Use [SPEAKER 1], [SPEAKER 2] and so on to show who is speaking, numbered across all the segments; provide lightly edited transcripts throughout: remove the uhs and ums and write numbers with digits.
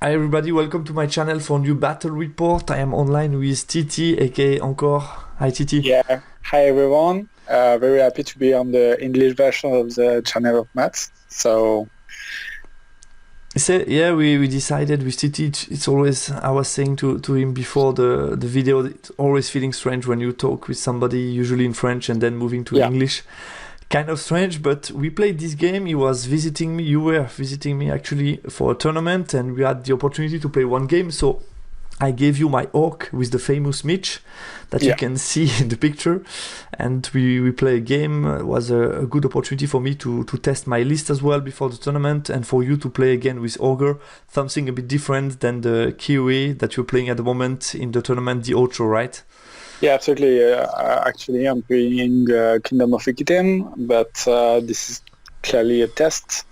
[SPEAKER 1] Hi everybody, welcome to my channel for new battle report. I am online with Titi, aka Ankor. Hi Titi.
[SPEAKER 2] Yeah. Hi everyone. Very happy to be on the English version of the channel of Maths.
[SPEAKER 1] So yeah, we decided with Titi, it's always, I was saying to him before the video, it's always feeling strange when you talk with somebody, usually in French and then moving to
[SPEAKER 2] Yeah.
[SPEAKER 1] English. Kind of strange, but we played this game. He was visiting me, you were visiting me actually for a tournament, and we had the opportunity to play one game. So I gave you my orc with the famous Mitch that you
[SPEAKER 2] Yeah.
[SPEAKER 1] can see in the picture, and we play a game. It was a good opportunity for me to test my list as well before the tournament, and for you to play again with Ogre, something a bit different than the Kiwi that you're playing at the moment in the tournament, the Ocho, right?
[SPEAKER 2] Yeah, absolutely. Actually, I'm playing Kingdom of Icketem, but this is clearly a test.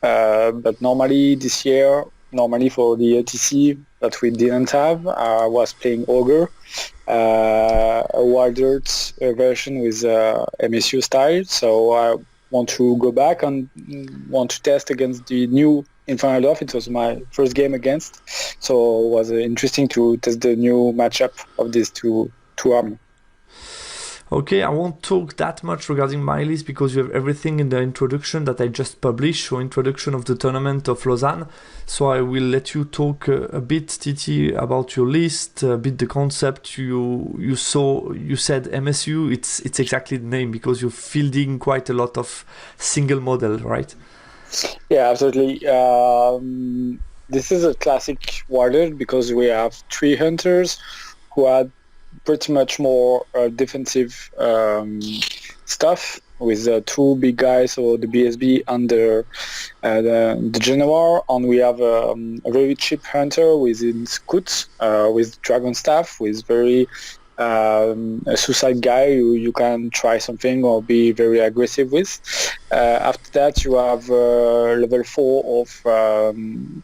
[SPEAKER 2] But normally this year, normally for the ATC that we didn't have, I was playing Ogre, a Wild Earth version with MSU style. So I want to go back and want to test against the new Infernal Dwarf. It was my first game against, so it was interesting to test the new matchup of these two armies.
[SPEAKER 1] Okay, I won't talk that much regarding my list because you have everything in the introduction that I just published, so introduction of the tournament of Lausanne. So I will let you talk a bit, Titi, about your list, a bit the concept you saw. You said MSU. It's exactly the name because you're fielding quite a lot of single model, right?
[SPEAKER 2] Yeah, absolutely. This is a classic warrior because we have three hunters who had pretty much more defensive stuff with two big guys, so the BSB and the Genoa, and we have a very cheap hunter within Scout with Dragon Staff, with very a suicide guy you can try something or be very aggressive with. After that, you have level 4 of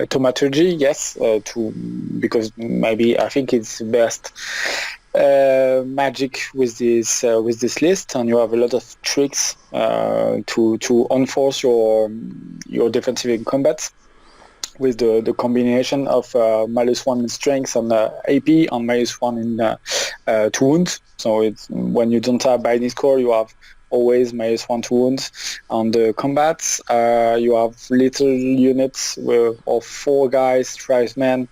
[SPEAKER 2] thaumaturgy, yes, because maybe I think it's the best magic with this list, and you have a lot of tricks to enforce your defensive in combat with the combination of -1 in strength and AP and -1 in to wounds. So it's when you don't have binding score, you have always -1 to wounds. On the combats, you have little units of 4 guys, tribesmen,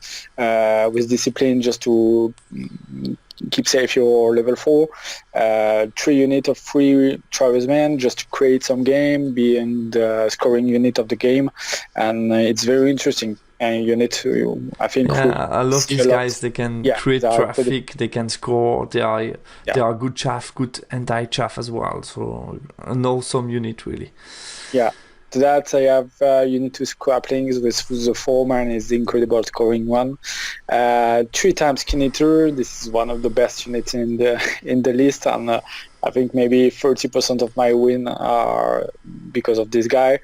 [SPEAKER 2] with discipline just to keep safe your level 4, 3 unit of 3 tribesmen just to create some game, being the scoring unit of the game, and it's very interesting. And you need to, I think,
[SPEAKER 1] Yeah, I love
[SPEAKER 2] see
[SPEAKER 1] these
[SPEAKER 2] a lot.
[SPEAKER 1] guys. They can
[SPEAKER 2] Yeah,
[SPEAKER 1] create
[SPEAKER 2] they are pretty,
[SPEAKER 1] traffic. They can score. They
[SPEAKER 2] yeah.
[SPEAKER 1] are good chaff, good anti-chaff as well. So an awesome unit, really.
[SPEAKER 2] Yeah. To that, I have unit to scraplings with the 4-man is the incredible scoring one. 3 times Skin Eater. This is one of the best units in the list, and I think maybe 30% of my win are because of this guy.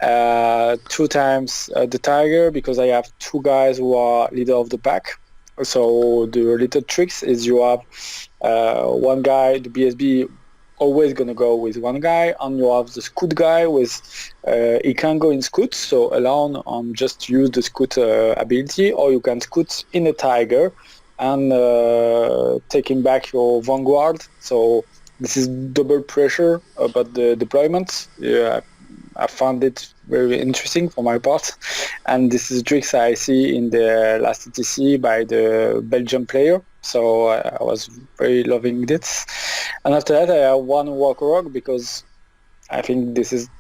[SPEAKER 2] 2 times the Tiger, because I have 2 guys who are leader of the pack. So the little tricks is you have one guy, the BSB, always gonna go with one guy, and you have the Scout guy with he can go in Scout, so alone just use the Scout ability, or you can Scout in a Tiger and taking back your Vanguard. So this is double pressure about the deployment. Yeah, I found it very interesting for my part, and this is tricks I see in the last ETC by the Belgian player. So I was very loving this. And after that, I have one Walk Rock because I think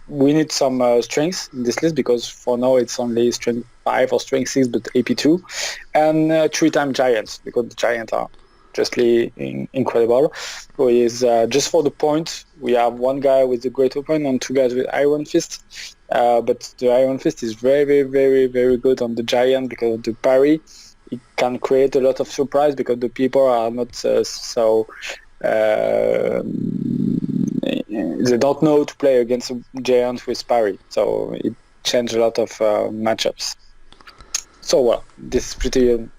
[SPEAKER 2] we need some strengths in this list, because for now it's only strength 5 or strength 6, but AP2, and 3-time Giants, because the Giants are justly incredible. So is just for the point, we have one guy with the Great Open and 2 guys with Iron Fist, but the Iron Fist is very, very, very, very good on the Giant because of the parry. It can create a lot of surprise because the people are not so they don't know to play against a giant with parry, so it changed a lot of matchups. So well, this is pretty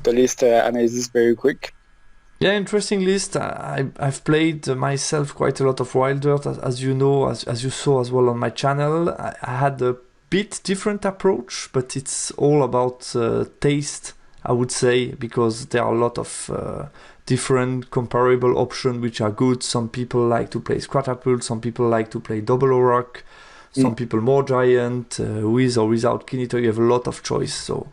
[SPEAKER 2] the list analysis very quick.
[SPEAKER 1] Yeah, interesting list. I've played myself quite a lot of Wild Earth, as you know, as you saw as well on my channel. I had a bit different approach, but it's all about taste, I would say, because there are a lot of different comparable options which are good. Some people like to play Scratapult, some people like to play Double Auroch, some people more Giant, with or without Keen Eater. You have a lot of choice. So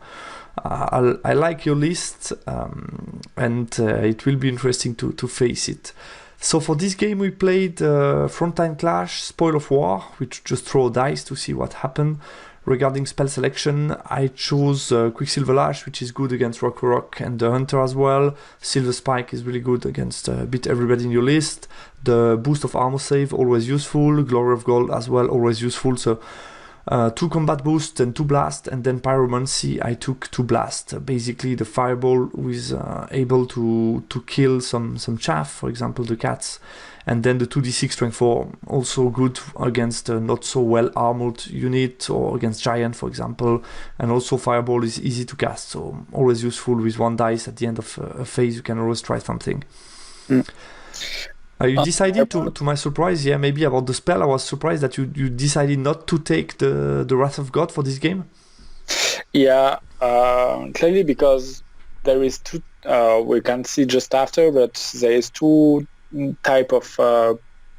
[SPEAKER 1] I like your list, and it will be interesting to face it. So for this game we played Frontline Clash, Spoil of War, which just throw dice to see what happened. Regarding spell selection, I chose Quicksilver Lash, which is good against Rock and the Hunter as well. Silver Spike is really good against beat everybody in your list. The boost of armor save, always useful. Glory of Gold as well, always useful. So 2 combat boost and 2 blast, and then Pyromancy I took 2 blast. Basically the fireball was able to kill some chaff, for example the cats, and then the 2d6 strength 4 also good against a not so well armored unit or against giant, for example. And also fireball is easy to cast, so always useful with 1 dice at the end of a phase. You can always try something. You decided to my surprise, maybe about the spell. I was surprised that you decided not to take the Wrath of God for this game.
[SPEAKER 2] Yeah, clearly because there is 2, we can see just after, but there is 2 type of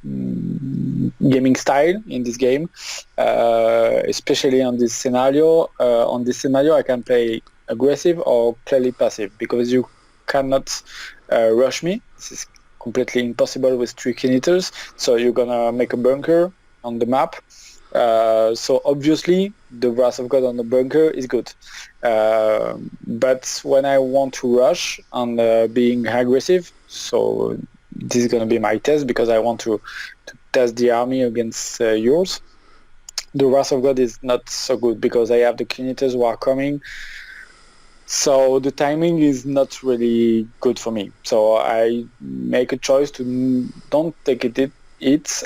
[SPEAKER 2] gaming style in this game, especially on this scenario. On this scenario I can play aggressive or clearly passive, because you cannot rush me. This is completely impossible with 3 Keen Eaters, so you're gonna make a bunker on the map. So obviously the Wrath of God on the bunker is good. But when I want to rush on being aggressive, so this is gonna be my test, because I want to test the army against yours. The Wrath of God is not so good because I have the Keen Eaters who are coming. So the timing is not really good for me. So I make a choice to don't take it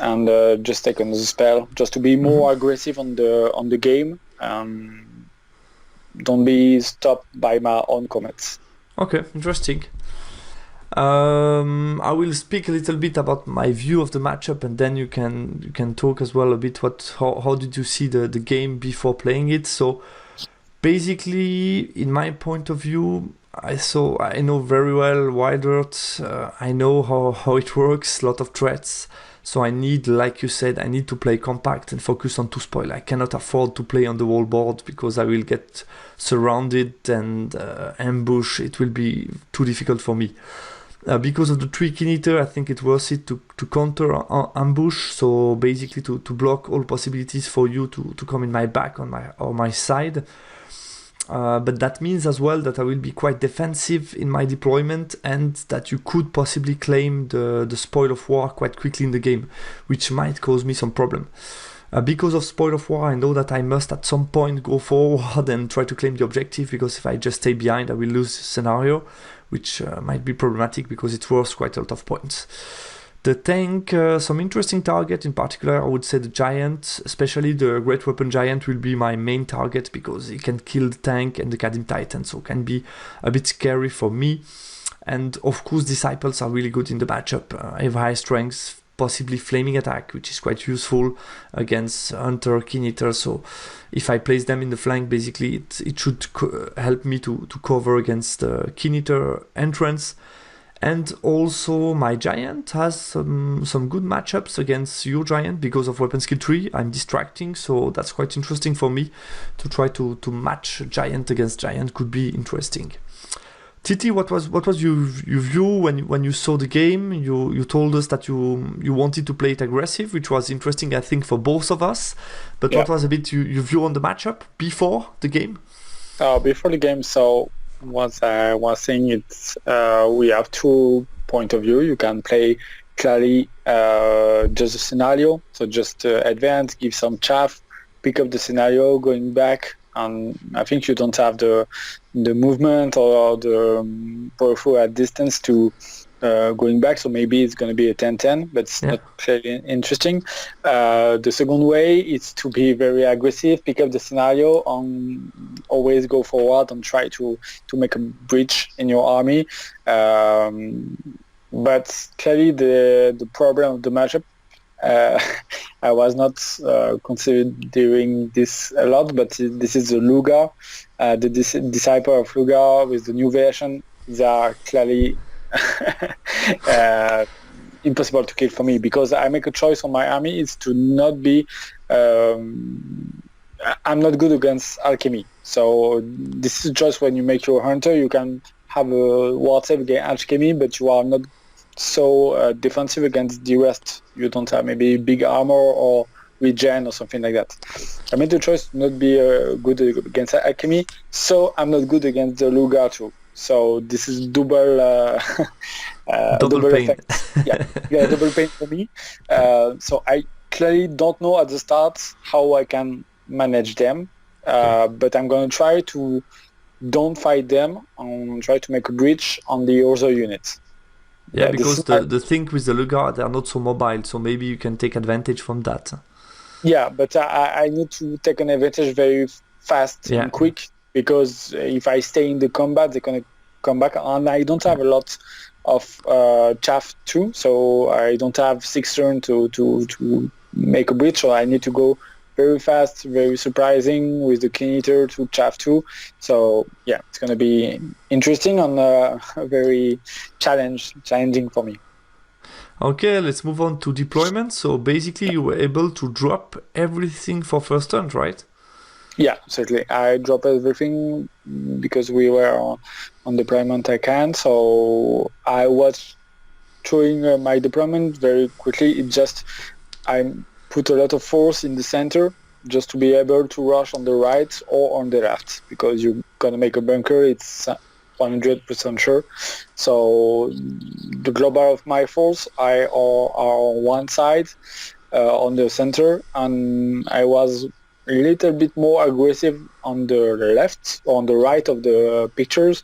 [SPEAKER 2] and just take another spell, just to be more aggressive on the game. Don't be stopped by my own comments.
[SPEAKER 1] Okay, interesting. I will speak a little bit about my view of the matchup, and then you can talk as well a bit how did you see the game before playing it. So basically, in my point of view, I know very well Wild Earth. I know how it works, a lot of threats. So I need, like you said, I need to play compact and focus on 2 spoil. I cannot afford to play on the whole board because I will get surrounded and ambush. It will be too difficult for me. Because of the 3 Keen Eater, I think it's worth it to counter ambush. So basically to block all possibilities for you to come in my back on my side. But that means as well that I will be quite defensive in my deployment, and that you could possibly claim the Spoil of War quite quickly in the game, which might cause me some problem. Because of Spoil of War, I know that I must at some point go forward and try to claim the objective, because if I just stay behind, I will lose the scenario, which might be problematic because it's worth quite a lot of points. The tank, some interesting target, in particular I would say the giant, especially the Great Weapon Giant will be my main target, because he can kill the tank and the Kadim Titan, so can be a bit scary for me. And of course Disciples are really good in the matchup. I have high strength, possibly Flaming Attack, which is quite useful against Hunter, Keen Eater, so if I place them in the flank, basically it should help me to cover against Keen Eater entrance. And also my Giant has some good matchups against your Giant because of Weapon Skill 3. I'm distracting, so that's quite interesting for me to try to match Giant against Giant. Could be interesting. Titi, what was your view when you saw the game? You told us that you wanted to play it aggressive, which was interesting, I think, for both of us. But what was a bit your view on the matchup before the game?
[SPEAKER 2] Before the game, so what I was saying, it's we have 2 point of view. You can play clearly just a scenario, so just advance, give some chaff, pick up the scenario, going back, and I think you don't have the movement or the powerful at distance to going back, so maybe it's going to be a 10-10, but it's not very interesting. The second way is to be very aggressive, pick up the scenario, and always go forward and try to make a breach in your army. But clearly the problem of the matchup, I was not considering this a lot, but this is the Luga, the disciple of Luga with the new version. They are clearly impossible to kill for me, because I make a choice on my army is to not be. I'm not good against alchemy, so this is just when you make your hunter, you can have a ward save against alchemy, but you are not so defensive against the rest. You don't have maybe big armor or regen or something like that. I made the choice to not be good against alchemy, so I'm not good against the Lugar too. So this is double
[SPEAKER 1] pain.
[SPEAKER 2] Effect. Yeah, double pain for me. So I clearly don't know at the start how I can manage them, but I'm going to try to don't fight them and try to make a breach on the other units.
[SPEAKER 1] Yeah, because the thing with the Lugar, they are not so mobile, so maybe you can take advantage from that.
[SPEAKER 2] Yeah, but I need to take an advantage very fast and quick, because if I stay in the combat, they're going to come back, and I don't have a lot of chaff too, so I don't have 6 turns to make a breach, so I need to go very fast, very surprising with the King Eater to chaff too. So yeah, it's going to be interesting and very challenging for me.
[SPEAKER 1] Okay, let's move on to deployment. So basically you were able to drop everything for first turn, right?
[SPEAKER 2] Yeah, certainly. I dropped everything because we were on deployment account, so I was throwing my deployment very quickly. It just, I put a lot of force in the center just to be able to rush on the right or on the left, because you're going to make a bunker, it's 100% sure. So the global of my force are on one side, on the center, and I was a little bit more aggressive on the left, on the right of the pictures,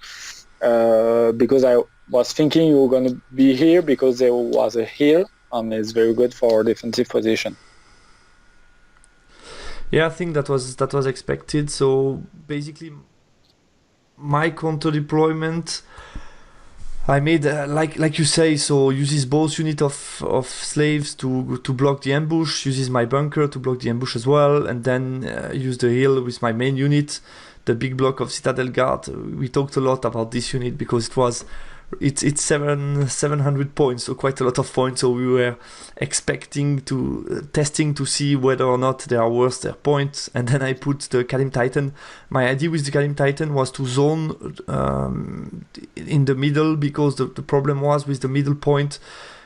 [SPEAKER 2] because I was thinking you were going to be here because there was a hill, and it's very good for defensive position.
[SPEAKER 1] Yeah, I think that was expected. So basically, my counter deployment, I made like you say. So uses both unit of slaves to block the ambush. Uses my bunker to block the ambush as well, and then use the hill with my main unit, the big block of Citadel Guard. We talked a lot about this unit because it's 700 points, so quite a lot of points. So we were expecting testing to see whether or not they are worth their points. And then I put the Kalim Titan. My idea with the Kalim Titan was to zone in the middle, because the problem was with the middle point,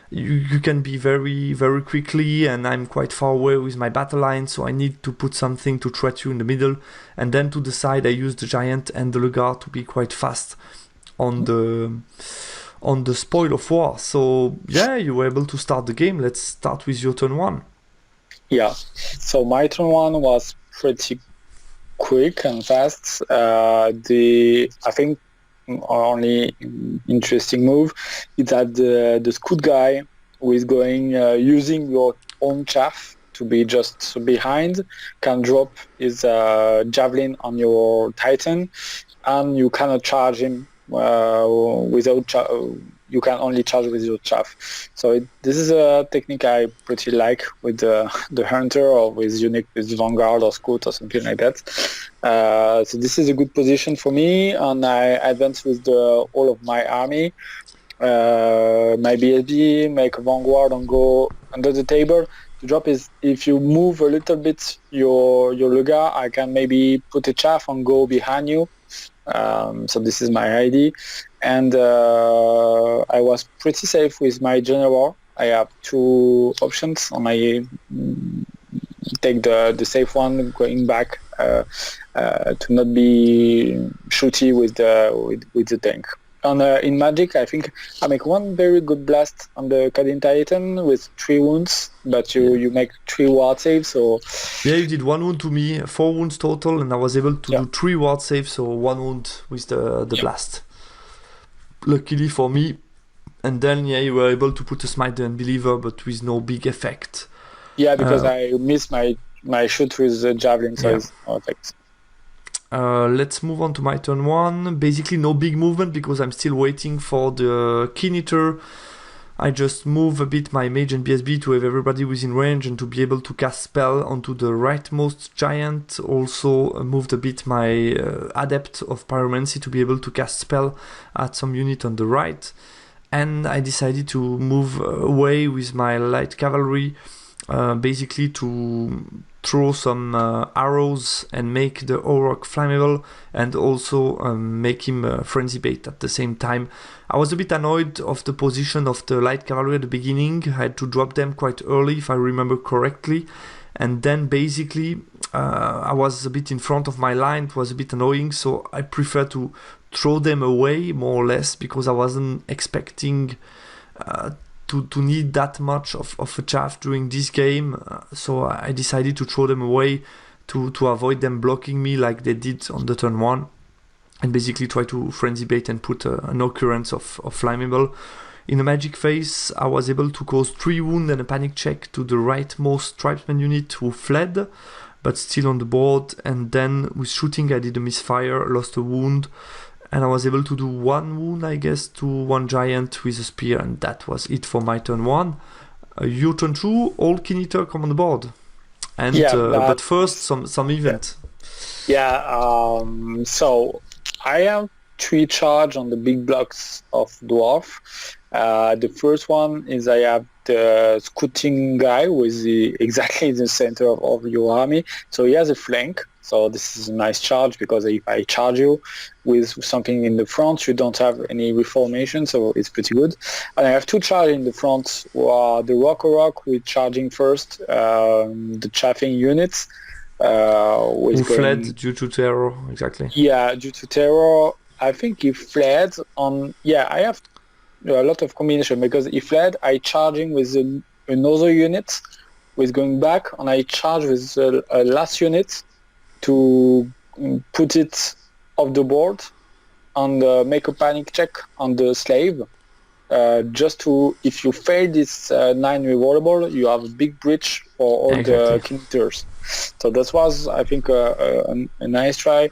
[SPEAKER 1] you can be very, very quickly, and I'm quite far away with my battle line, so I need to put something to threat you in the middle. And then to the side, I use the Giant and the Lugar to be quite fast on the spoil of war. So yeah, you were able to start the game. Let's start with your turn 1.
[SPEAKER 2] Yeah, so my turn 1 was pretty quick and fast. I think only interesting move is that the Scout guy who is going using your own chaff to be just behind can drop his javelin on your Titan, and you cannot charge him you can only charge with your chaff. So this is a technique I pretty like with the hunter, or with unit with Vanguard or Scout or something like that. So this is a good position for me, and I advance with all of my army. My BSB, make a Vanguard and go under the table. The drop is, if you move a little bit your Lugar, I can maybe put a chaff and go behind you. So this is my idea, and I was pretty safe with my general. I have 2 options, and I take the safe one, going back to not be shooty with the tank. And in Magic, I think I make 1 very good blast on the Kadim Titan with 3 wounds, but you make 3 ward saves. So
[SPEAKER 1] yeah, you did 1 wound to me, 4 wounds total, and I was able to do 3 ward saves, so 1 wound with the blast. Luckily for me. And then you were able to put a Smite the Unbeliever, but with no big effect.
[SPEAKER 2] Yeah, because I missed my shoot with the javelin, so it's no effect.
[SPEAKER 1] Let's move on to my turn 1. Basically no big movement, because I'm still waiting for the Keen Eater I just move a bit my mage and BSB to have everybody within range and to be able to cast spell onto the rightmost giant. Also moved a bit my adept of pyromancy to be able to cast spell at some unit on the right. And I decided to move away with my light cavalry, basically to throw some arrows and make the Auroch flammable, and also make him frenzy bait at the same time. I was a bit annoyed of the position of the light cavalry at the beginning. I had to drop them quite early, if I remember correctly. And then basically I was a bit in front of my line. It was a bit annoying, so I prefer to throw them away more or less, because I wasn't expecting to need that much of a chaff during this game. So I decided to throw them away to avoid them blocking me like they did on the turn 1, and basically try to frenzy bait and put an occurrence of flammable. In a magic phase, I was able to cause 3 wounds and a panic check to the rightmost tribesman unit who fled, but still on the board. And then with shooting I did a misfire, lost a wound, and I was able to do 1 wound, I guess, to 1 giant with a spear, and that was it for my turn 1. Your turn 2, all King Eater come on the board. And but first, some event.
[SPEAKER 2] So I have 3 charge on the big blocks of Dwarf. The first one is I have the scouting guy with exactly in the center of your army. So he has a flank. So this is a nice charge, because if I charge you with something in the front, you don't have any reformation, so it's pretty good. And I have 2 charge in the front, the Rock with charging first, the chaffing units.
[SPEAKER 1] Who fled due to terror, exactly.
[SPEAKER 2] Yeah, due to terror. I think he fled on... Yeah, I have a lot of combination, because he fled, I charging with another unit with going back, and I charge with a last unit to put it off the board and make a panic check on the slave. Just to, if you fail this 9 rewardable, you have a big breach for all the kilometers. So that was, I think, a nice try.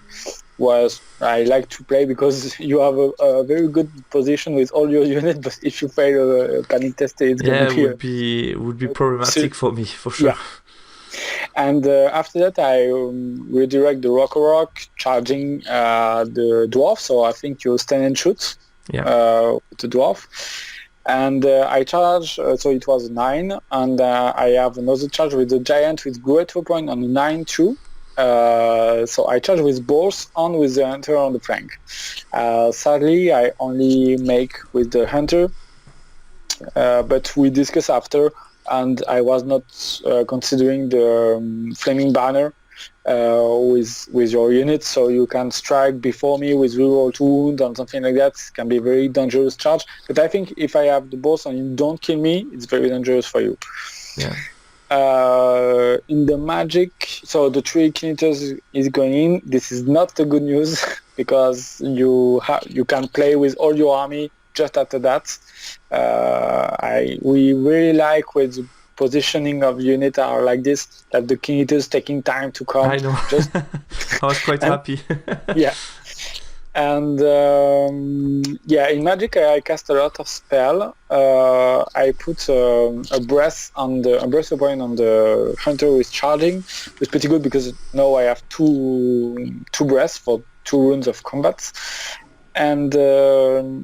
[SPEAKER 2] Was I like to play, because you have a very good position with all your units, but if you fail a panic test, it's going to be
[SPEAKER 1] would be problematic for me, for sure.
[SPEAKER 2] Yeah. And after that, I redirect the Rock charging the Dwarf. So I think you stand and shoot the Dwarf. And I charge, so it was 9. And I have another charge with the Giant with great point on the 9 too. So I charge with both and with the Hunter on the flank. Sadly, I only make with the Hunter. But we discuss after. And I was not considering the flaming banner with your unit, so you can strike before me with reroll 2 wound and something like that. It can be a very dangerous charge. But I think if I have the boss and you don't kill me, it's very dangerous for you.
[SPEAKER 1] Yeah.
[SPEAKER 2] In the magic, so the 3 kilometers is going in. This is not the good news, because you can play with all your army just after that. We really like with the positioning of unit are like this, that the king eaters taking time to come.
[SPEAKER 1] I know. I was quite happy.
[SPEAKER 2] Yeah. And in magic I cast a lot of spell. I put a breath on the point on the hunter with charging. It's pretty good, because now I have two breaths for 2 rounds of combat. And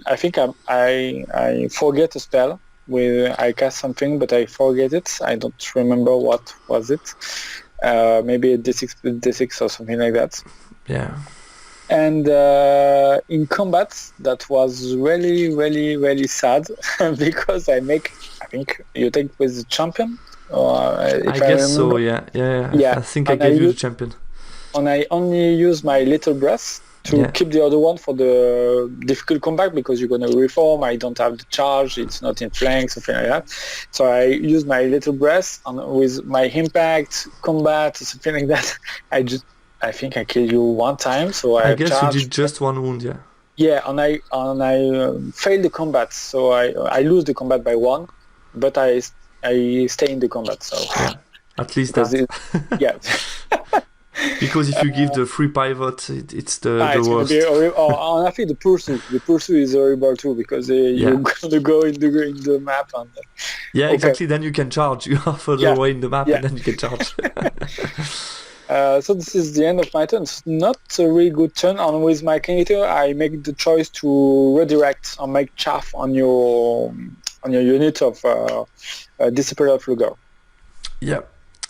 [SPEAKER 2] I think I forget a spell where I cast something, but I forget it. I don't remember what was it. Maybe a D6 or something like that.
[SPEAKER 1] Yeah.
[SPEAKER 2] And in combat, that was really, really, really sad, because I think you take with the champion.
[SPEAKER 1] I guess so. Yeah. I think I gave you the champion.
[SPEAKER 2] And I only use my little breath to keep the other one for the difficult combat, because you're going to reform. I don't have the charge, it's not in flank, something like that. So I use my little breath, and with my impact combat, something like that, I think I killed you 1 time. So I
[SPEAKER 1] guess
[SPEAKER 2] charged.
[SPEAKER 1] You did just 1 wound, yeah.
[SPEAKER 2] Yeah, and I failed the combat, so I lose the combat by 1, but I stay in the combat. So
[SPEAKER 1] at least that.
[SPEAKER 2] Yeah.
[SPEAKER 1] Because if you give the free pivot, it's the
[SPEAKER 2] It's gonna
[SPEAKER 1] worst.
[SPEAKER 2] be horrible. Oh, and I think the pursuit is horrible too because you're gonna go in the map and
[SPEAKER 1] Yeah,
[SPEAKER 2] okay.
[SPEAKER 1] exactly. Then you can charge. You are further away in the map, and then you can charge.
[SPEAKER 2] So this is the end of my turn. It's not a really good turn. And with my Kingleader, I make the choice to redirect or make chaff on your unit of Disciple of Lugar.
[SPEAKER 1] Yeah.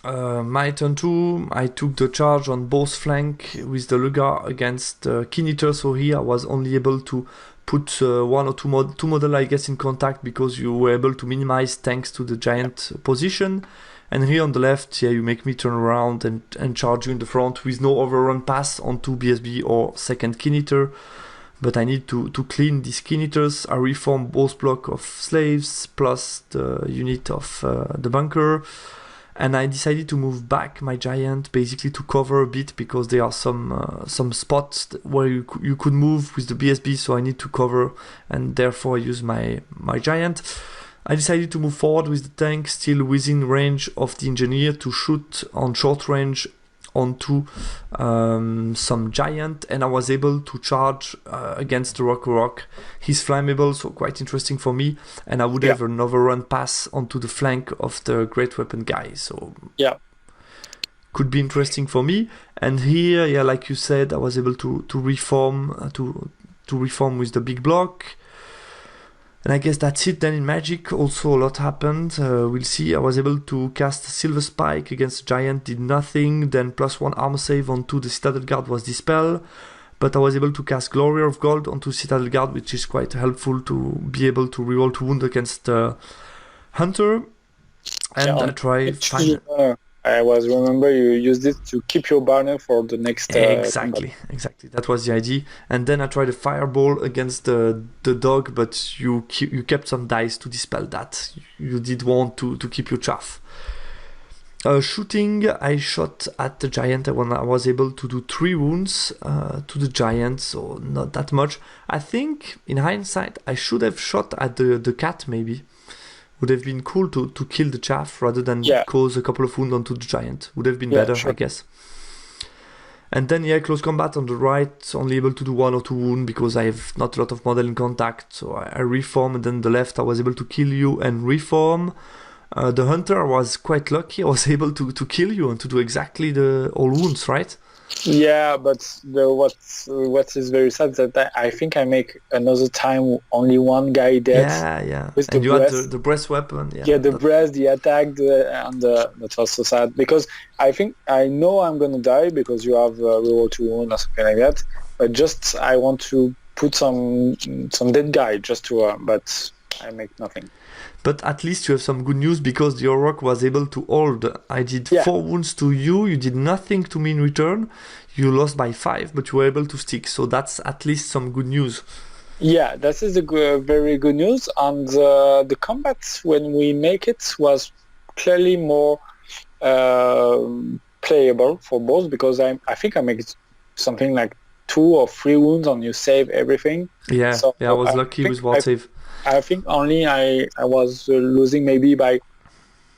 [SPEAKER 1] My turn 2, I took the charge on both flank with the Lugar against Kingleader. So here I was only able to put one or two model, I guess, in contact because you were able to minimize thanks to the giant position. And here on the left, you make me turn around and charge you in the front with no overrun pass onto BSB or second Kingleader. But I need to clean these Kingleaters. I reform both block of slaves plus the unit of the bunker. And I decided to move back my giant basically to cover a bit because there are some spots where you could move with the BSB, so I need to cover, and therefore I use my giant. I decided to move forward with the tank still within range of the engineer to shoot on short range onto some giant, and I was able to charge against the rock. He's flammable, so quite interesting for me, and I would have an overrun pass onto the flank of the great weapon guy, so could be interesting for me. And here, like you said, I was able to reform to reform with the big block. And I guess that's it then in Magic. Also a lot happened. We'll see. I was able to cast Silver Spike against Giant, did nothing. Then +1 armor save onto the Citadel Guard was Dispel. But I was able to cast Glory of Gold onto Citadel Guard, which is quite helpful to be able to reroll to wound against Hunter. And I tried...
[SPEAKER 2] I remember you used it to keep your banner for the next
[SPEAKER 1] exactly. That was the idea. And then I tried a fireball against the dog, but you kept some dice to dispel that. You did want to keep your chaff. Shooting, I shot at the giant when I was able to do 3 wounds to the giant, so not that much. I think in hindsight I should have shot at the cat maybe. Would have been cool to kill the chaff rather than cause a couple of wounds onto the giant. Would have been better, I guess. And then, close combat on the right, only able to do 1 or 2 wounds because I have not a lot of model in contact. So I reform, and then the left I was able to kill you and reform. The hunter was quite lucky. I was able to kill you and to do exactly all wounds, right?
[SPEAKER 2] Yeah, but what is very sad is that I think I make another time only one guy dead.
[SPEAKER 1] Yeah.
[SPEAKER 2] With
[SPEAKER 1] and
[SPEAKER 2] the
[SPEAKER 1] you
[SPEAKER 2] breast.
[SPEAKER 1] had the breast weapon.
[SPEAKER 2] The breast, the attack, that was so sad because I think I know I'm gonna die because you have reroll 2 wound or something like that. But just I want to put some dead guy just to, but I make nothing.
[SPEAKER 1] But at least you have some good news because the Orok was able to hold. I did 4 wounds to you. You did nothing to me in return. You lost by 5, but you were able to stick. So that's at least some good news.
[SPEAKER 2] Yeah, that is very good news. And the combat when we make it was clearly more playable for both because I think I make something like 2 or 3 wounds and you save everything.
[SPEAKER 1] Yeah, so I was lucky with ward save.
[SPEAKER 2] I think only I was losing maybe by...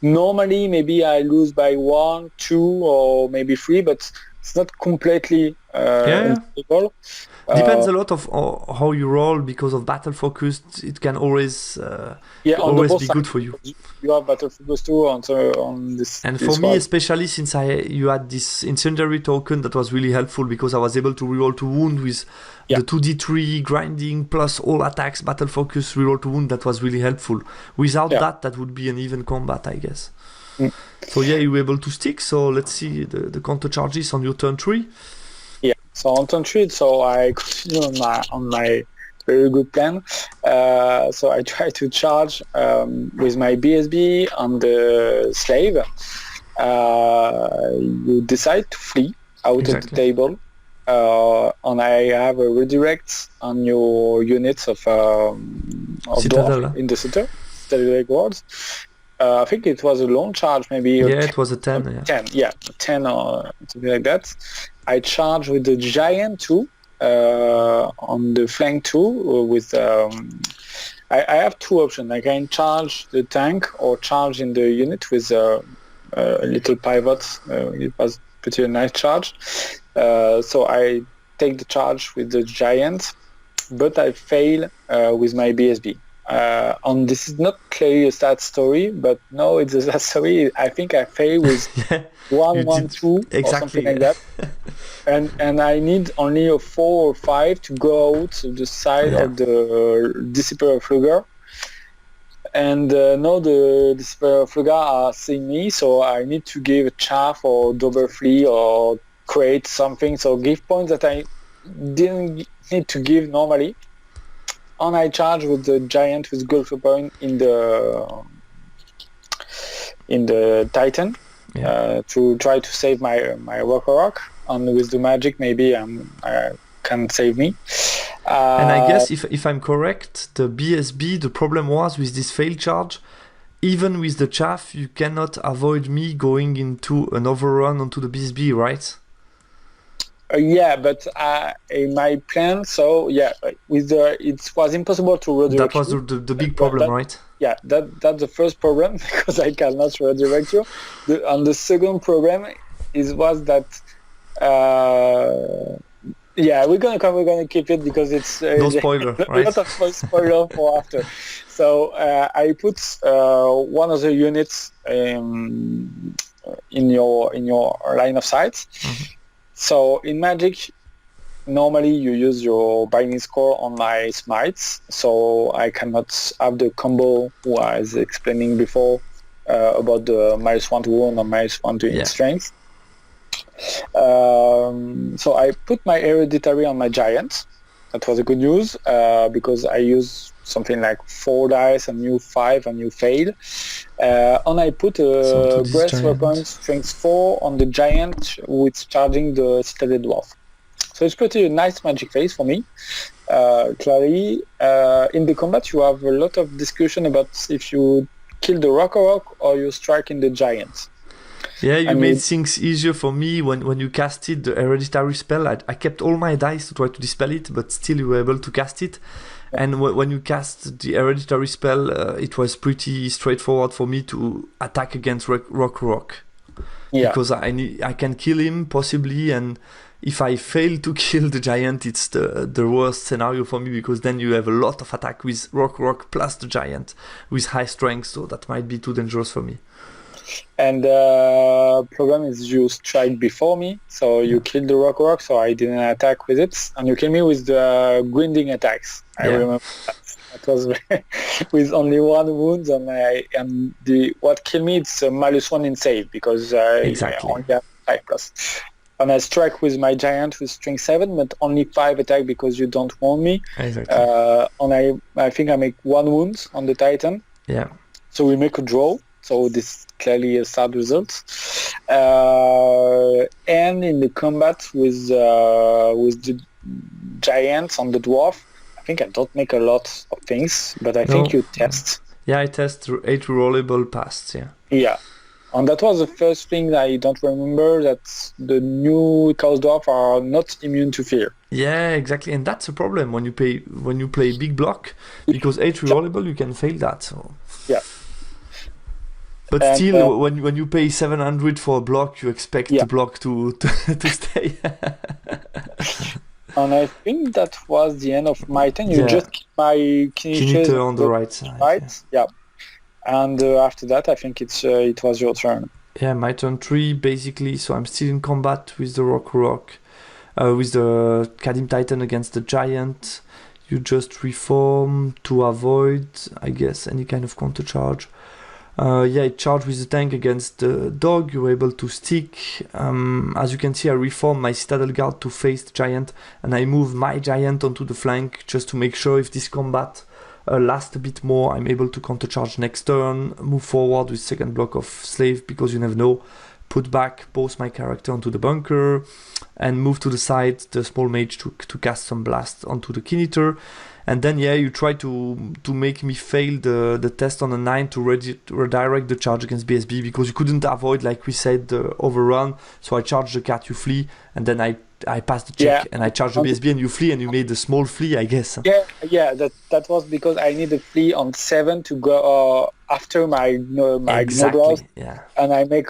[SPEAKER 2] Normally, maybe I lose by 1, 2, or maybe 3, but it's not completely impossible.
[SPEAKER 1] Depends a lot of how you roll because of battle focus. It can always always be good for you.
[SPEAKER 2] You have battle focus too on this.
[SPEAKER 1] And for me, especially since you had this incendiary token, that was really helpful because I was able to reroll to wound with the 2d3 grinding plus all attacks, battle focus, reroll to wound. That was really helpful. Without that would be an even combat, I guess. So you were able to stick. So let's see the counter charges on your turn 3.
[SPEAKER 2] Yeah. So on turn 3, so I continue on my very good plan. So I try to charge with my BSB on the slave. You decide to flee out of the table. And I have a redirect on your units of dwarf in the Citadel Guards. I think it was a long charge, maybe.
[SPEAKER 1] It was a 10.
[SPEAKER 2] 10 or something like that. I charge with the giant too, on the flank too. With I have 2 options. I can charge the tank or charge in the unit with a little pivot. It was pretty nice charge. So I take the charge with the giant, but I fail with my BSB. And this is not clearly a stat story, but no, it's a stat story. I think I fail with
[SPEAKER 1] Yeah,
[SPEAKER 2] 1-1-2 or something like that. And I need only a 4 or 5 to go out to the side of the Disciple Flugger. And now the Disciple Flugger are seeing me, so I need to give a chaff or double flea or create something. So give points that I didn't need to give normally. And I charge with the giant with golf point in the Titan to try to save my rock. And with the magic, maybe can save me.
[SPEAKER 1] And I guess if I'm correct, the BSB, the problem was with this fail charge, even with the chaff, you cannot avoid me going into an overrun onto the BSB, right?
[SPEAKER 2] Yeah, but in my plan, so yeah, with it was impossible to redirect.
[SPEAKER 1] That was the big problem, right?
[SPEAKER 2] Yeah, that's the first problem because I cannot redirect you. And the second problem was that. Yeah, we're gonna keep it because it's
[SPEAKER 1] no spoiler, right?
[SPEAKER 2] A lot of spoiler for after. So I put one of the units in your line of sight. Mm-hmm. So in Magic, normally you use your binding score on my smites, so I cannot have the combo who I was explaining before about the -1 to wound or -1 to strength. So I put my hereditary on my giant. That was a good news because I used something like 4 dice and you 5 and you fail. And I put a breast weapon strength 4 on the giant with charging the Citadel Dwarf. So it's pretty a nice magic phase for me. Clearly, in the combat you have a lot of discussion about if you kill the rock or you strike in the giant.
[SPEAKER 1] Yeah, you made things easier for me when you casted the hereditary spell. I kept all my dice to try to dispel it, but still you were able to cast it. Yeah. And when you cast the hereditary spell, it was pretty straightforward for me to attack against rock. Yeah. Because I can kill him possibly, and if I fail to kill the giant, it's the worst scenario for me because then you have a lot of attack with rock plus the giant with high strength, so that might be too dangerous for me. And
[SPEAKER 2] problem is you strike before me, so you kill the rock, so I didn't attack with it, and you kill me with the grinding attacks. I remember that was with only 1 wound, and what killed me it's a -1 in save because I only have 5+. And I strike with my giant with strength 7, but only 5 attack because you don't wound me.
[SPEAKER 1] Exactly.
[SPEAKER 2] And I think I make 1 wound on the Titan.
[SPEAKER 1] Yeah.
[SPEAKER 2] So we make a draw. So this is clearly a sad result. And in the combat with the giants on the dwarf, I think I don't make a lot of things, but I think you test.
[SPEAKER 1] Yeah, I test 8 rollable pasts, yeah.
[SPEAKER 2] Yeah. And that was the first thing that I don't remember, that the new Chaos Dwarf are not immune to fear.
[SPEAKER 1] Yeah, exactly. And that's a problem when you play big block, because 8 rollable, you can fail that. So.
[SPEAKER 2] Yeah.
[SPEAKER 1] But still, when you pay 700 for a block, you expect the block to stay.
[SPEAKER 2] And I think that was the end of my turn. You just keep my Kinitre
[SPEAKER 1] on the right side.
[SPEAKER 2] Right? Yeah. And after that, I think it was your turn.
[SPEAKER 1] Yeah, my turn 3, basically. So I'm still in combat with the rock, with the Kadim Titan against the giant. You just reform to avoid, I guess, any kind of counter charge. It charged with the tank against the dog. You were able to stick. As you can see, I reformed my Citadel Guard to face the giant, and I move my giant onto the flank just to make sure if this combat lasts a bit more, I'm able to countercharge next turn, move forward with second block of slave because you never know, put back both my character onto the bunker, and move to the side the small mage to cast some blast onto the Kinitre. And then you try to make me fail the test on a 9 to redirect the charge against BSB because you couldn't avoid, like we said, the overrun. So I charged the cat, you flee, and then I passed the check and I charged the BSB and you flee, and you made a small flee, I guess.
[SPEAKER 2] Yeah, that was because I need a flee on 7 to go after my
[SPEAKER 1] exactly.
[SPEAKER 2] Nobles, and I make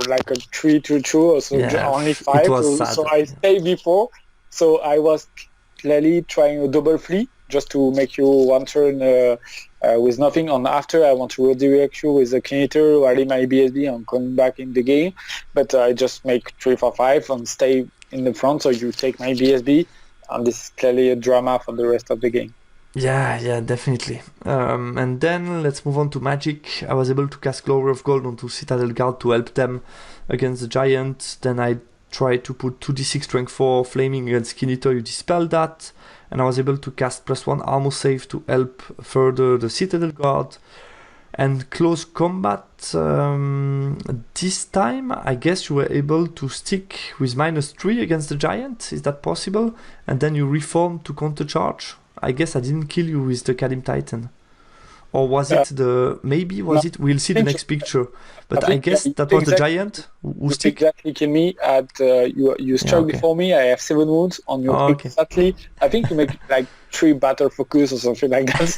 [SPEAKER 2] like a 3-2-2, or so only
[SPEAKER 1] it
[SPEAKER 2] 5.
[SPEAKER 1] was sad.
[SPEAKER 2] So I stayed before. So I was clearly trying a double flee just to make you one turn with nothing. On after, I want to redirect you with a Kinator, rally my BSB, and come back in the game. But I just make 3-4-5 and stay in the front, so you take my BSB. And this is clearly a drama for the rest of the game.
[SPEAKER 1] Yeah, definitely. And then let's move on to Magic. I was able to cast Glory of Gold onto Citadel Guard to help them against the Giant. Then I tried to put 2d6 strength 4 flaming against Kinator. You dispelled that. And I was able to cast +1 armor save to help further the Citadel Guard. And close combat, this time I guess you were able to stick with -3 against the Giant. Is that possible? And then you reform to countercharge. I guess I didn't kill you with the Kalim Titan. Or was it the... Maybe was it... We'll see the next picture. But I guess that was the Giant who stick.
[SPEAKER 2] Exactly kill me at... you struck before me. I have 7 wounds on you. Exactly. I think you make like 3 battle focus or something like that.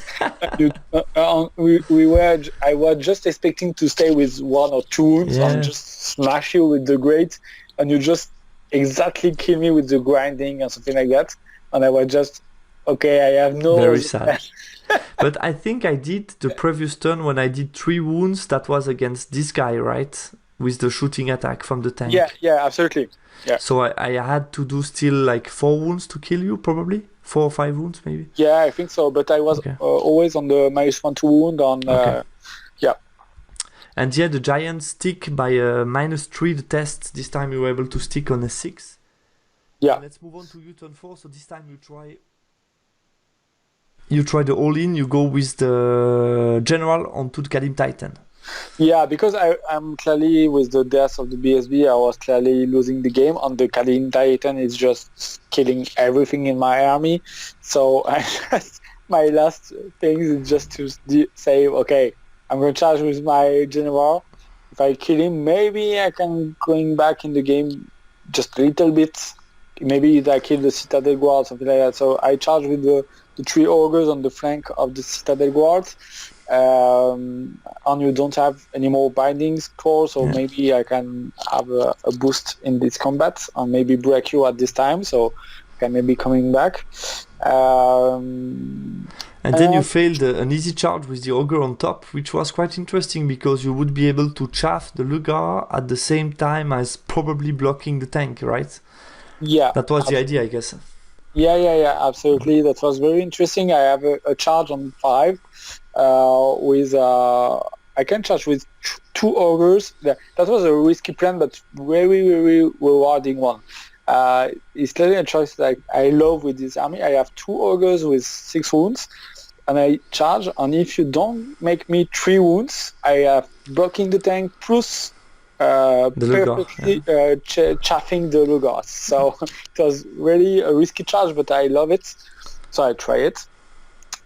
[SPEAKER 2] I was just expecting to stay with 1 or 2 wounds and just smash you with the great. And you just exactly kill me with the grinding or something like that. And I was just... Okay, I have no...
[SPEAKER 1] Very sad. But I think I did the previous turn when I did 3 wounds. That was against this guy, right? With the shooting attack from the tank.
[SPEAKER 2] Yeah, absolutely. Yeah.
[SPEAKER 1] So I had to do still like 4 wounds to kill you, probably? 4 or 5 wounds, maybe?
[SPEAKER 2] Yeah, I think so. But I was always on the -1 to wound on... Yeah.
[SPEAKER 1] And yeah, the Giant stick by -3 the test. This time you were able to stick on a 6.
[SPEAKER 2] Yeah.
[SPEAKER 1] And let's move on to you turn 4. So this time you try the all-in, you go with the General onto the Kalim Titan.
[SPEAKER 2] Yeah, because I'm clearly, with the death of the BSB, I was clearly losing the game, and the Kalim Titan is just killing everything in my army. So my last thing is just to say, okay, I'm going to charge with my General. If I kill him, maybe I can going back in the game just a little bit. Maybe I kill the Citadel Guard, something like that. So I charge with the 3 ogres on the flank of the Citadel Guard, and you don't have any more bindings core, so maybe I can have a boost in this combat and maybe break you at this time, so I can maybe coming back.
[SPEAKER 1] And then you failed an easy charge with the ogre on top, which was quite interesting because you would be able to chaff the Lugar at the same time as probably blocking the tank, right?
[SPEAKER 2] Yeah.
[SPEAKER 1] That was the idea, I guess.
[SPEAKER 2] Yeah, absolutely. That was very interesting. I have a charge on 5 with... I can charge with 2 ogres. That was a risky plan, but very, very rewarding one. It's clearly a choice that I love with this army. I have 2 ogres with 6 wounds, and I charge, and if you don't make me 3 wounds, I have blocking the tank plus... perfectly chaffing the Lugars. So it was really a risky charge, but I love it. So I try it.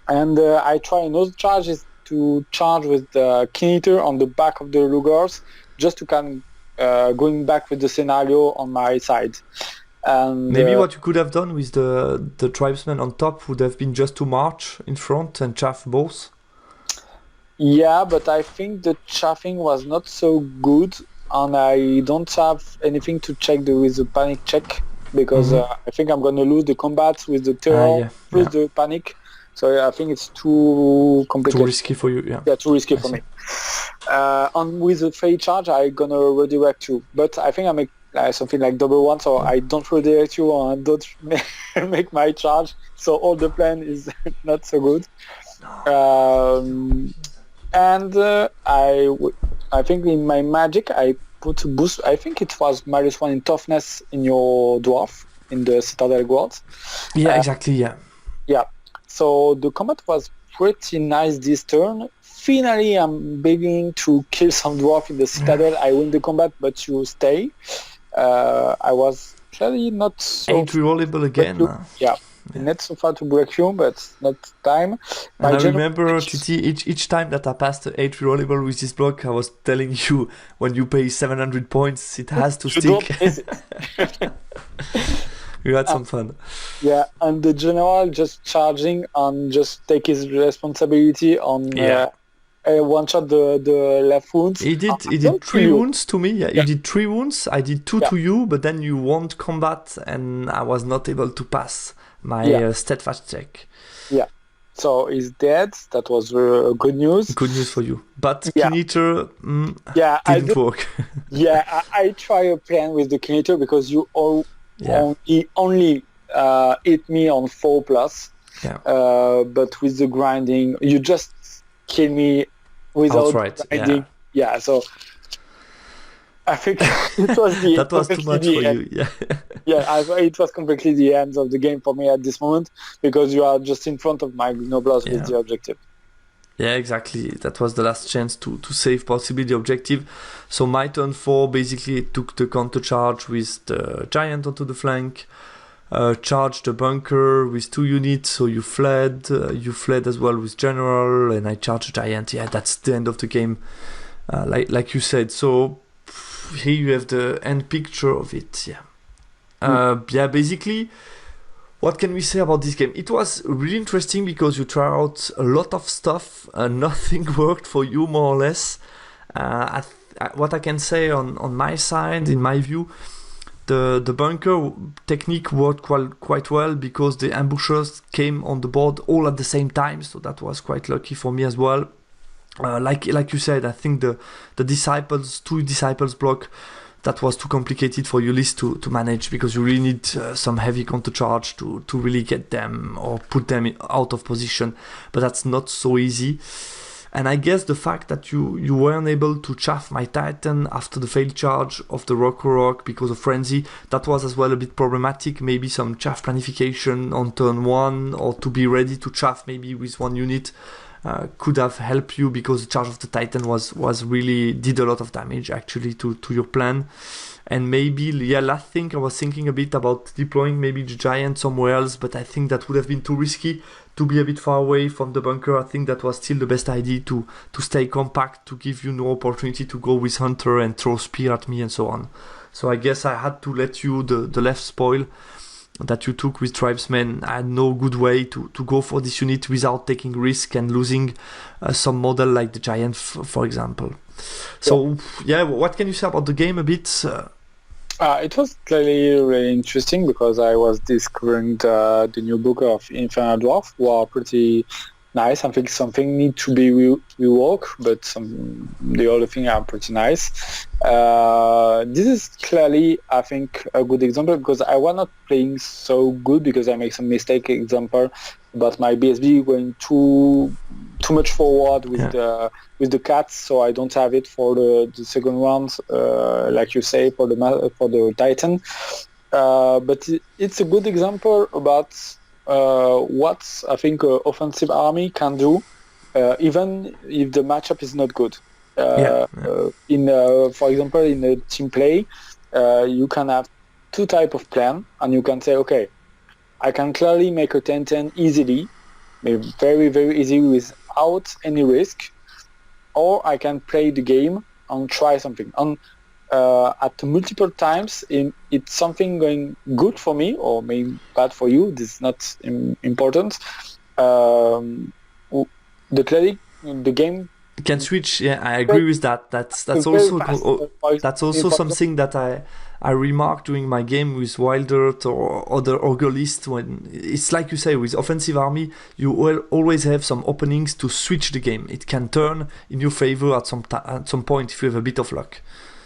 [SPEAKER 2] And I try another charge is to charge with the Kinator on the back of the Lugars, just to kind of going back with the scenario on my side. And
[SPEAKER 1] maybe what you could have done with the tribesmen on top would have been just to march in front and chaff both.
[SPEAKER 2] Yeah, but I think the chaffing was not so good. And I don't have anything to check with the panic check because I think I'm going to lose the combat with the terror plus the panic. So I think it's too complicated.
[SPEAKER 1] Too risky for you,
[SPEAKER 2] Yeah, too risky for me. And with the fade charge, I'm going to redirect you. But I think I make something like double 1, so I don't redirect you and don't make my charge. So all the plan is not so good. And I think in my magic I put a boost. I think it was -1 in toughness in your dwarf in the Citadel Guard.
[SPEAKER 1] Yeah, exactly. Yeah.
[SPEAKER 2] So the combat was pretty nice this turn. Finally, I'm beginning to kill some dwarf in the Citadel. I win the combat, but you stay. I was clearly not so...
[SPEAKER 1] 8 rerollable again.
[SPEAKER 2] Not so far to break you, but not time.
[SPEAKER 1] And I remember, Titi, each time that I passed 8 rerollable with this block, I was telling you, when you pay 700 points, it has to stick. We had some fun.
[SPEAKER 2] Yeah, and the general just charging and just take his responsibility on one shot the left wounds.
[SPEAKER 1] He did
[SPEAKER 2] Don't kill
[SPEAKER 1] 3
[SPEAKER 2] you.
[SPEAKER 1] wounds to me. Yeah,
[SPEAKER 2] Yeah.
[SPEAKER 1] you did 3 wounds. I did 2
[SPEAKER 2] Yeah.
[SPEAKER 1] to you, but then you won combat, and I was not able to pass my
[SPEAKER 2] Yeah.
[SPEAKER 1] steadfast check.
[SPEAKER 2] Yeah. So he's dead. That was good news.
[SPEAKER 1] Good news for you. But
[SPEAKER 2] Yeah.
[SPEAKER 1] Kineater
[SPEAKER 2] Yeah,
[SPEAKER 1] didn't work.
[SPEAKER 2] yeah, I try a plan with the Kineator because you he only hit me on 4+.
[SPEAKER 1] Yeah.
[SPEAKER 2] But with the grinding, you just kill me without
[SPEAKER 1] Outright,
[SPEAKER 2] grinding. Yeah, so I think it was
[SPEAKER 1] that was too much for
[SPEAKER 2] end.
[SPEAKER 1] you. Yeah.
[SPEAKER 2] Yeah, it was completely the end of the game for me at this moment because you are just in front of my Noblars with the objective.
[SPEAKER 1] Yeah, exactly. That was the last chance to save possibly the objective. So my turn 4 basically took the counter charge with the giant onto the flank, charged the bunker with 2 units. So you fled as well with general, and I charged the giant. Yeah, that's the end of the game, like you said. So here you have the end picture of it. Yeah. Yeah, basically. What can we say about this game? It was really interesting because you try out a lot of stuff. Nothing worked for you, more or less. What I can say on my side, in my view, the bunker technique worked quite well because the ambushers came on the board all at the same time. So that was quite lucky for me as well. Like you said, I think the two disciples block, that was too complicated for Ulysse to manage because you really need some heavy counter charge to really get them or put them out of position, but that's not so easy. And I guess the fact that you weren't able to chaff my Titan after the failed charge of the Rock because of Frenzy, that was as well a bit problematic. Maybe some chaff planification on turn 1 or to be ready to chaff maybe with 1 unit could have helped you because the charge of the Titan was really did a lot of damage actually to your plan. And maybe last thing I was thinking a bit about deploying maybe the giant somewhere else, but I think that would have been too risky to be a bit far away from the bunker. I think that was still the best idea to stay compact, to give you no opportunity to go with Hunter and throw spear at me and so on. So I guess I had to let you the left spoil that you took with Tribesmen. I had no good way to go for this unit without taking risk and losing some model like the Giant, for example. So, what can you say about the game a bit?
[SPEAKER 2] It was clearly really interesting because I was discovering the new book of Infernal Dwarves, who are pretty nice. I think something need to be reworked, but the other thing are pretty nice. This is clearly, I think, a good example because I was not playing so good because I make some mistake. Example, but my BSB going too much forward with the cats, so I don't have it for the second round, like you say, for the Titan. But it's a good example about what I think offensive army can do, even if the matchup is not good. For example, in a team play, you can have 2 type of plan, and you can say, okay, I can clearly make a 10-10 easily, very, very easy without any risk, or I can play the game and try something. And at multiple times, it's something going good for me or maybe bad for you. This is not important. The game
[SPEAKER 1] can switch. Yeah, I agree with that. That's also something that I remarked during my game with Wild Earth or other Ogre list. When it's like you say, with offensive army, you will always have some openings to switch the game. It can turn in your favor at some point if you have a bit of luck.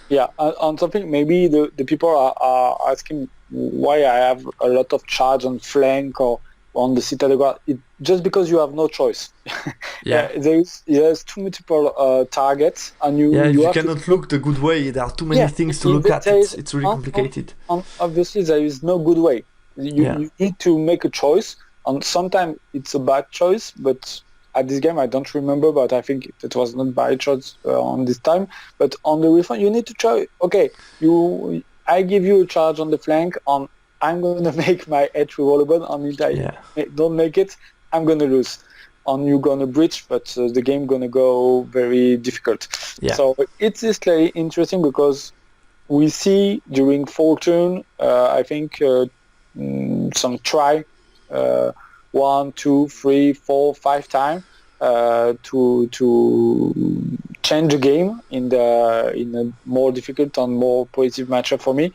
[SPEAKER 2] Yeah, on something maybe the people are asking why I have a lot of charge on flank or on the Citadel. Just because you have no choice. There's too multiple targets, and you
[SPEAKER 1] cannot look the good way. There are too many things to look at. It's really complicated.
[SPEAKER 2] Obviously, there is no good way. You need to make a choice, and sometimes it's a bad choice, but at this game I don't remember, but I think it was not bad choice on this time. But on the refund, you need to try. Okay, I give you a charge on the flank, on I'm going to make my edge rerollable, and if I don't make it, I'm going to lose. And you're going to breach, but the game going to go very difficult.
[SPEAKER 1] Yeah.
[SPEAKER 2] So it is very interesting because we see during 4 turn, I think some try 1, 2, 3, 4, 5 times to change the game in a more difficult and more positive matchup for me,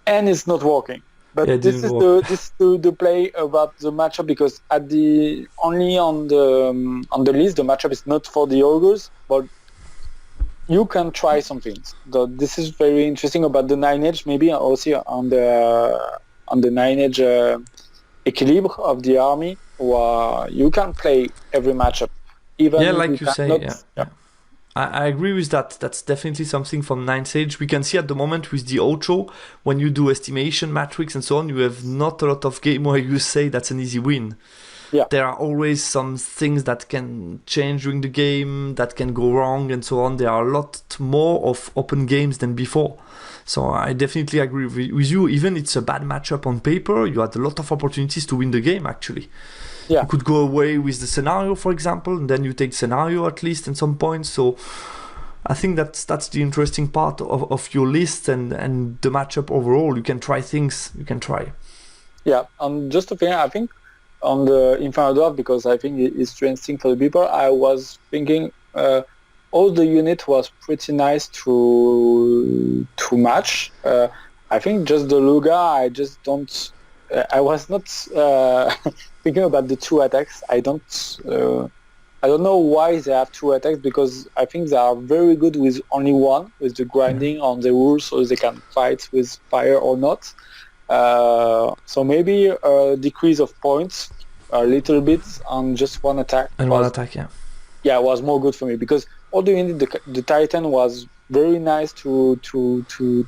[SPEAKER 2] and it's not working. But
[SPEAKER 1] Yeah, it
[SPEAKER 2] this
[SPEAKER 1] didn't
[SPEAKER 2] is
[SPEAKER 1] work.
[SPEAKER 2] the play about the matchup, because only on the list the matchup is not for the ogres, but you can try some things. This is very interesting about the 9 edge, maybe also on the 9 edge equilibre of the army, where you can play every matchup,
[SPEAKER 1] Yeah,
[SPEAKER 2] even you
[SPEAKER 1] like you say,
[SPEAKER 2] cannot.
[SPEAKER 1] yeah. Yeah. I agree with that. That's definitely something from Ninth Age. We can see at the moment with the Ocho, when you do estimation matrix and so on, you have not a lot of game where you say that's an easy win.
[SPEAKER 2] Yeah.
[SPEAKER 1] There are always some things that can change during the game, that can go wrong and so on. There are a lot more of open games than before. So I definitely agree with you. Even it's a bad matchup on paper, you had a lot of opportunities to win the game actually.
[SPEAKER 2] Yeah.
[SPEAKER 1] You could go away with the scenario, for example, and then you take scenario at least at some points. So I think that's the interesting part of your list and the matchup overall. You can try things. You can try.
[SPEAKER 2] Yeah, and just to finish, I think on the Infernal Dwarf, because I think it's interesting for the people, I was thinking all the unit was pretty nice to match. I think just the Luga, I just don't. I was not thinking about the 2 attacks. I don't know why they have 2 attacks, because I think they are very good with only one, with the grinding on the rules, so they can fight with fire or not. So maybe a decrease of points a little bit on just one attack.
[SPEAKER 1] And one attack, yeah.
[SPEAKER 2] Yeah, was more good for me, because all the unit, the Titan was very nice to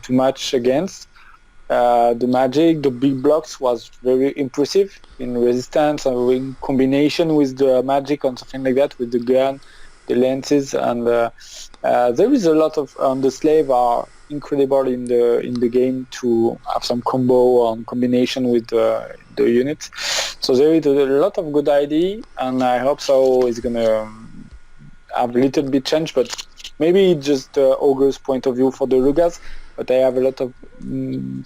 [SPEAKER 2] match against. The magic, the big blocks was very impressive in resistance and in combination with the magic and something like that, with the gun, the lances, and there is a lot of the slave are incredible in the game to have some combo and combination with the unit. So there is a lot of good idea, and I hope so it's gonna have a little bit change, but maybe just Ogre's point of view for the Lugas. But I have a lot of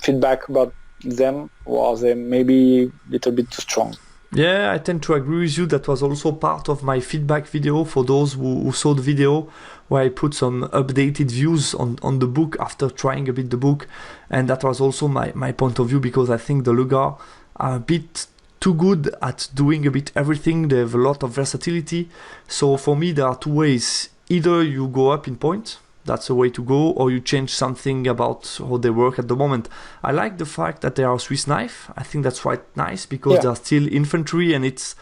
[SPEAKER 2] feedback about them, or they maybe a little bit too strong.
[SPEAKER 1] Yeah, I tend to agree with you. That was also part of my feedback video for those who saw the video, where I put some updated views on the book after trying a bit the book. And that was also my point of view, because I think the Lugar are a bit too good at doing a bit everything. They have a lot of versatility. So for me, there are 2 ways. Either you go up in points, that's a way to go, or you change something about how they work at the moment. I like the fact that they are Swiss knife. I think that's quite nice, because they're still infantry, and it's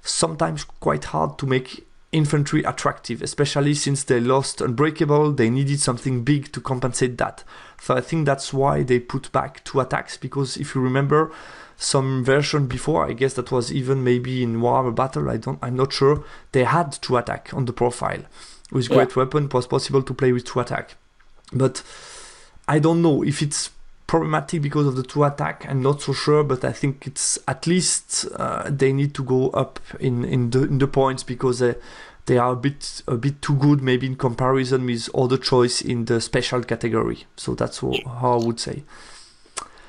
[SPEAKER 1] sometimes quite hard to make infantry attractive, especially since they lost Unbreakable. They needed something big to compensate that. So I think that's why they put back 2 attacks, because if you remember some version before, I guess that was even maybe in Warhammer Battle, I'm not sure, they had 2 attack on the profile. With great weapon, it was possible to play with 2 attack. But I don't know if it's problematic because of the 2 attack. I'm not so sure, but I think it's at least they need to go up in the points, because they are a bit too good, maybe in comparison with other choice in the special category. So that's how I would say.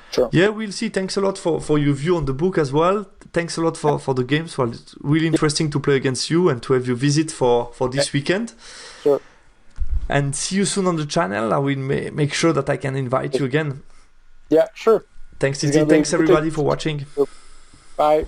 [SPEAKER 2] Sure.
[SPEAKER 1] Yeah, we'll see. Thanks a lot for your view on the book as well. Thanks a lot for the games. Well, it's really interesting to play against you and to have you visit for this weekend.
[SPEAKER 2] Sure.
[SPEAKER 1] And see you soon on the channel. I will make sure that I can invite you again.
[SPEAKER 2] Yeah, sure.
[SPEAKER 1] Thanks, Titi. Thanks, everybody, for watching.
[SPEAKER 2] Bye.